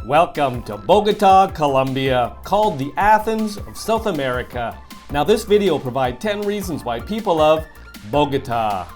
Welcome to Bogota, Colombia, called the Athens of South America. Now this video will provide 10 reasons why people love Bogota.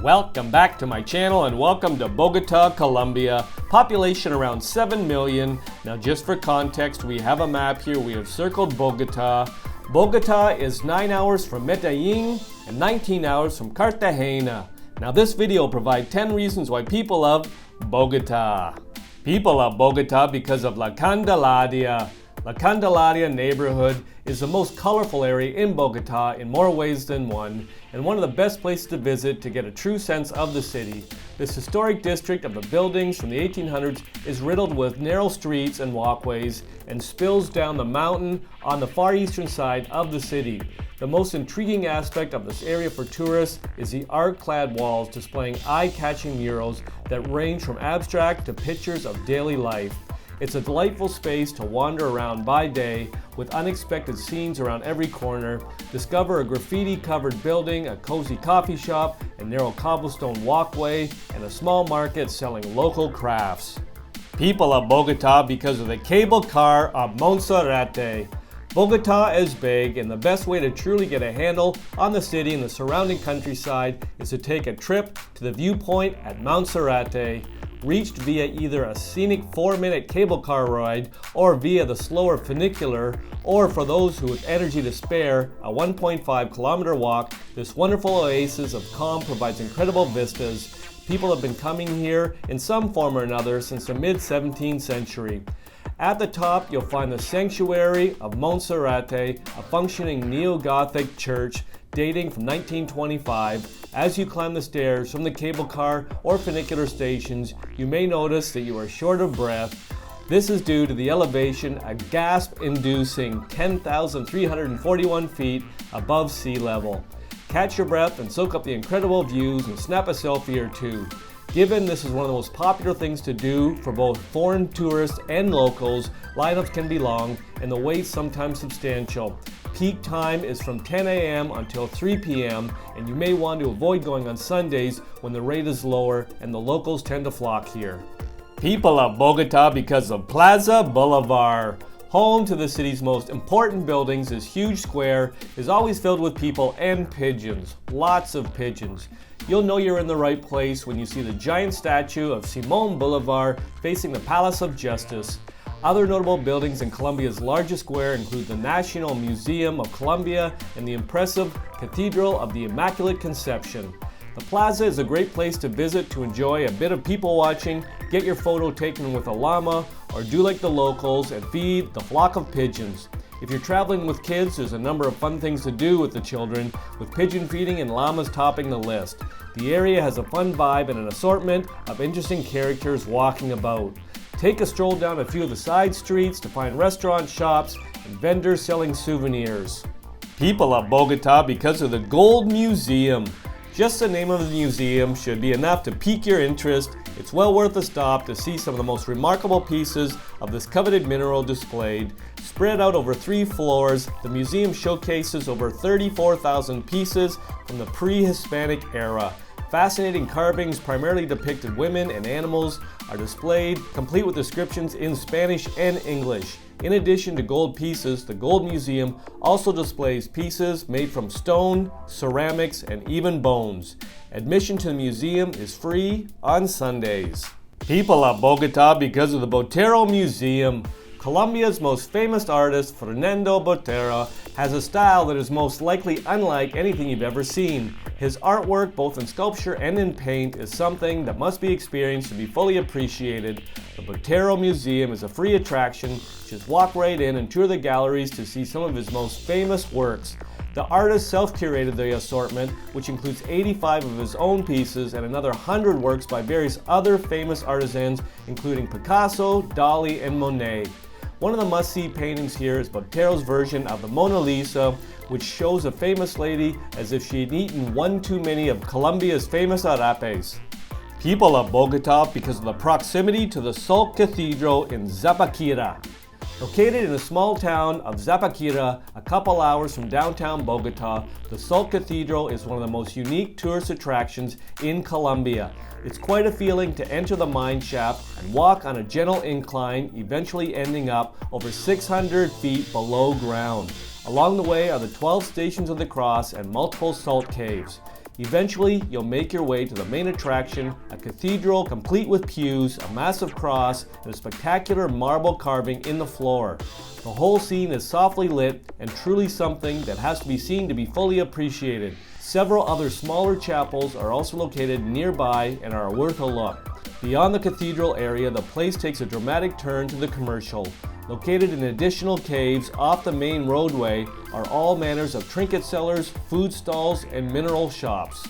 Welcome back to my channel and welcome to Bogota, Colombia. Population around 7 million. Now just for context, we have a map here. We have circled Bogota. Bogota is 9 hours from Medellin and 19 hours from Cartagena. Now this video will provide 10 reasons why people love Bogota. People love Bogota because of La Candelaria. La Candelaria neighborhood is the most colorful area in Bogota in more ways than one, and one of the best places to visit to get a true sense of the city. This historic district of the buildings from the 1800s is riddled with narrow streets and walkways and spills down the mountain on the far eastern side of the city. The most intriguing aspect of this area for tourists is the art-clad walls displaying eye-catching murals that range from abstract to pictures of daily life. It's a delightful space to wander around by day with unexpected scenes around every corner. Discover a graffiti-covered building, a cozy coffee shop, a narrow cobblestone walkway, and a small market selling local crafts. People love Bogota because of the cable car of Monserrate. Bogota is big, and the best way to truly get a handle on the city and the surrounding countryside is to take a trip to the viewpoint at Monserrate, reached via either a scenic 4-minute cable car ride or via the slower funicular, or for those who with energy to spare, a 1.5-kilometer walk. This wonderful oasis of calm provides incredible vistas. People have been coming here in some form or another since the mid-17th century. At the top, you'll find the Sanctuary of Monserrate, a functioning neo-Gothic church dating from 1925. As you climb the stairs from the cable car or funicular stations, you may notice that you are short of breath. This is due to the elevation, a gasp-inducing 10,341 feet above sea level. Catch your breath and soak up the incredible views and snap a selfie or two. Given this is one of the most popular things to do for both foreign tourists and locals, lineups can be long and the waits sometimes substantial. Peak time is from 10 a.m. until 3 p.m. and you may want to avoid going on Sundays when the rate is lower and the locals tend to flock here. People love Bogota because of Plaza Bolivar. Home to the city's most important buildings, this huge square is always filled with people and pigeons. Lots of pigeons. You'll know you're in the right place when you see the giant statue of Simón Bolívar facing the Palace of Justice. Other notable buildings in Colombia's largest square include the National Museum of Colombia and the impressive Cathedral of the Immaculate Conception. The plaza is a great place to visit to enjoy a bit of people watching, get your photo taken with a llama, or do like the locals and feed the flock of pigeons. If you're traveling with kids, there's a number of fun things to do with the children, with pigeon feeding and llamas topping the list. The area has a fun vibe and an assortment of interesting characters walking about. Take a stroll down a few of the side streets to find restaurants, shops, and vendors selling souvenirs. People love Bogota because of the Gold Museum. Just the name of the museum should be enough to pique your interest. It's well worth a stop to see some of the most remarkable pieces of this coveted mineral displayed. Spread out over 3 floors, the museum showcases over 34,000 pieces from the pre-Hispanic era. Fascinating carvings primarily depicted women and animals are displayed, complete with descriptions in Spanish and English. In addition to gold pieces, the Gold Museum also displays pieces made from stone, ceramics, and even bones. Admission to the museum is free on Sundays. People love Bogota because of the Botero Museum. Colombia's most famous artist, Fernando Botero, has a style that is most likely unlike anything you've ever seen. His artwork, both in sculpture and in paint, is something that must be experienced to be fully appreciated. The Botero Museum is a free attraction. Just walk right in and tour the galleries to see some of his most famous works. The artist self-curated the assortment, which includes 85 of his own pieces and another 100 works by various other famous artisans, including Picasso, Dali, and Monet. One of the must-see paintings here is Botero's version of the Mona Lisa, which shows a famous lady as if she had eaten one too many of Colombia's famous arapes. People love Bogota because of the proximity to the Salt Cathedral in Zipaquira. Located in the small town of Zipaquira, a couple hours from downtown Bogota, the Salt Cathedral is one of the most unique tourist attractions in Colombia. It's quite a feeling to enter the mine shaft and walk on a gentle incline, eventually ending up over 600 feet below ground. Along the way are the 12 Stations of the Cross and multiple salt caves. Eventually, you'll make your way to the main attraction, a cathedral complete with pews, a massive cross, and a spectacular marble carving in the floor. The whole scene is softly lit and truly something that has to be seen to be fully appreciated. Several other smaller chapels are also located nearby and are worth a look. Beyond the cathedral area, the place takes a dramatic turn to the commercial. Located in additional caves off the main roadway are all manners of trinket sellers, food stalls, and mineral shops.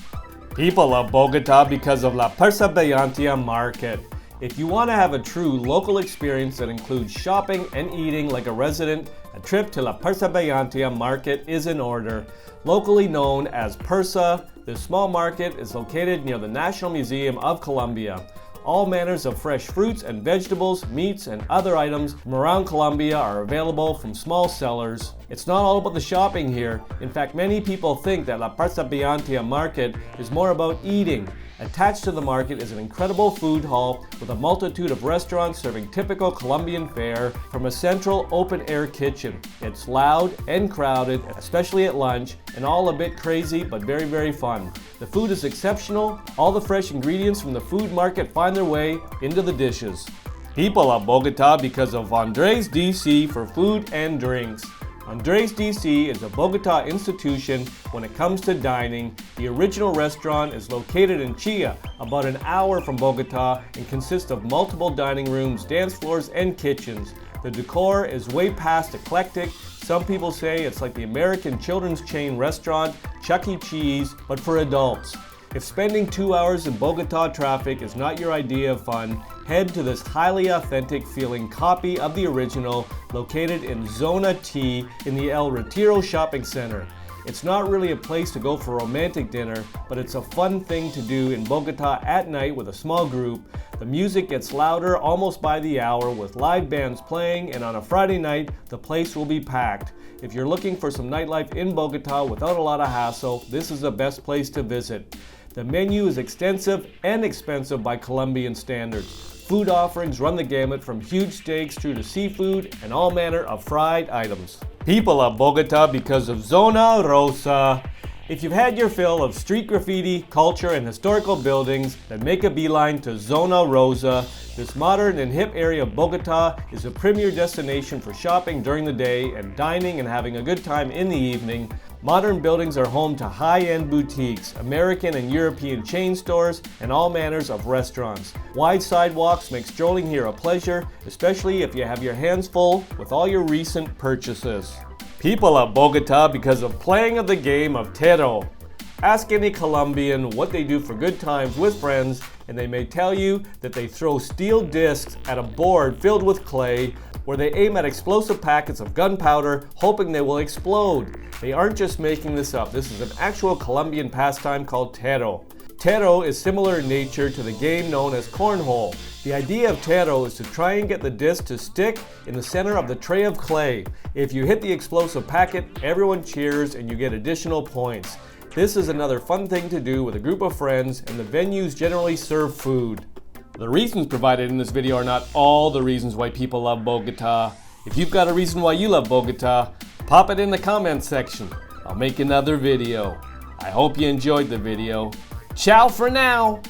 People love Bogota because of La Perseverancia Market. If you want to have a true local experience that includes shopping and eating like a resident, a trip to La Perseverancia Market is in order. Locally known as Persa, this small market is located near the National Museum of Colombia. All manners of fresh fruits and vegetables, meats, and other items from around Colombia are available from small sellers. It's not all about the shopping here. In fact, many people think that La Perseverancia Market is more about eating. Attached to the market is an incredible food hall with a multitude of restaurants serving typical Colombian fare from a central open-air kitchen. It's loud and crowded, especially at lunch, and all a bit crazy but very, very fun. The food is exceptional. All the fresh ingredients from the food market find their way into the dishes. People love Bogota because of Andres DC for food and drinks. Andres DC is a Bogota institution when it comes to dining. The original restaurant is located in Chía, about an hour from Bogota, and consists of multiple dining rooms, dance floors, and kitchens. The decor is way past eclectic. Some people say it's like the American children's chain restaurant, Chuck E. Cheese, but for adults. If spending 2 hours in Bogota traffic is not your idea of fun, head to this highly authentic feeling copy of the original located in Zona T in the El Retiro shopping center. It's not really a place to go for romantic dinner, but it's a fun thing to do in Bogota at night with a small group. The music gets louder almost by the hour with live bands playing, and on a Friday night, the place will be packed. If you're looking for some nightlife in Bogota without a lot of hassle, this is the best place to visit. The menu is extensive and expensive by Colombian standards. Food offerings run the gamut from huge steaks through to seafood and all manner of fried items. People love Bogota because of Zona Rosa. If you've had your fill of street graffiti, culture, and historical buildings, then make a beeline to Zona Rosa. This modern and hip area of Bogota is a premier destination for shopping during the day and dining and having a good time in the evening. Modern buildings are home to high-end boutiques, American and European chain stores, and all manners of restaurants. Wide sidewalks make strolling here a pleasure, especially if you have your hands full with all your recent purchases. People love Bogota because of playing of the game of Tejo. Ask any Colombian what they do for good times with friends, and they may tell you that they throw steel discs at a board filled with clay, where they aim at explosive packets of gunpowder, hoping they will explode. They aren't just making this up. This is an actual Colombian pastime called Tejo. Tejo is similar in nature to the game known as cornhole. The idea of Tejo is to try and get the disc to stick in the center of the tray of clay. If you hit the explosive packet, everyone cheers and you get additional points. This is another fun thing to do with a group of friends, and the venues generally serve food. The reasons provided in this video are not all the reasons why people love Bogota. If you've got a reason why you love Bogota, pop it in the comments section. I'll make another video. I hope you enjoyed the video. Ciao for now!